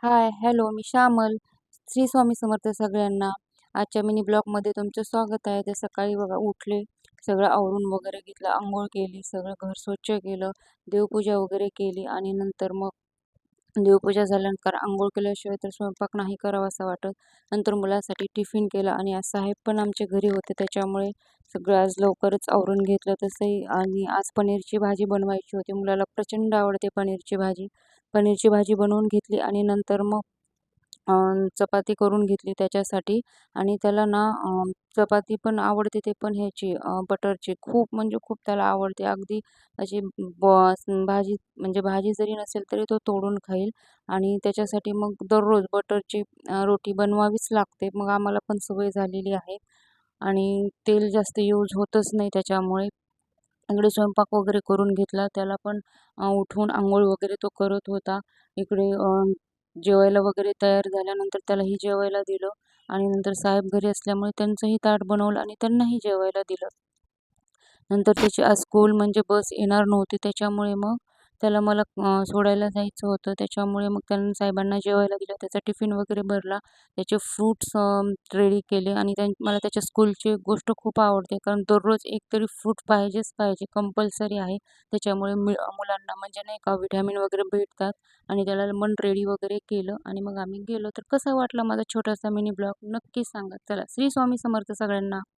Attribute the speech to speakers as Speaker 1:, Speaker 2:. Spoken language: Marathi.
Speaker 1: हाय, हॅलो, मी श्यामल. श्री स्वामी समर्थ सगळ्यांना. आजच्या मिनी ब्लॉगमध्ये तुमचं स्वागत आहे. ते सकाळी बघा उठले, सगळं आवरून वगैरे घेतलं, अंघोळ केली, सगळं घर स्वच्छ केलं, देवपूजा वगैरे केली आणि नंतर मग देवपूजा झाल्यानंतर अंघोळ केल्याशिवाय तर स्वयंपाक नाही करावा असं वाटत. नंतर मुलासाठी टिफिन केला आणि आज साहेब पण आमच्या घरी होते, त्याच्यामुळे सगळं आज लवकरच आवरून घेतलं. तसंही आणि आज पनीरची भाजी बनवायची होती. मुलाला प्रचंड आवडते पनीरची भाजी. पनीरची भाजी बनवून घेतली आणि नंतर मग चपाती करून घेतली त्याच्यासाठी. आणि त्याला ना चपाती पण आवडते, ते पण ह्याची बटरची. खूप म्हणजे खूप त्याला आवडते. अगदी अशी भाजी म्हणजे भाजी जरी नसेल तरी तो तोडून खाईल. आणि त्याच्यासाठी मग दररोज बटरची रोटी बनवावीच लागते. मग आम्हाला पण सवय झालेली आहे आणि तेल जास्त यूज होतच नाही त्याच्यामुळे. इकडे स्वयंपाक वगैरे करून घेतला. त्याला पण उठवून अंघोळ वगैरे तो करत होता. इकडे जेवायला वगैरे तयार झाल्यानंतर त्यालाही जेवायला दिलं आणि नंतर साहेब घरी असल्यामुळे त्यांचंही ताट बनवलं आणि त्यांनाही जेवायला दिलं. नंतर त्याची आज स्कूल म्हणजे बस येणार नव्हती, त्याच्यामुळे मग त्याला मला सोडायला जायचं होतं. त्याच्यामुळे मग त्यांनी साहेबांना जेवायला दिलं, त्याचा टिफिन वगैरे भरला, त्याचे फ्रूट्स रेडी केले. आणि मला त्याच्या स्कूलची गोष्ट खूप आवडते, कारण दररोज एक तरी फ्रूट पाहिजेच पाहिजे, कंपल्सरी आहे. त्याच्यामुळे मुलांना म्हणजे नाही का व्हिटॅमिन वगैरे भेटतात. आणि त्याला मन रेडी वगैरे केलं आणि मग आम्ही गेलो. तर कसा वाटला माझा छोटासा मिनी ब्लॉग नक्की सांगा. चला, श्री स्वामी समर्थ सगळ्यांना.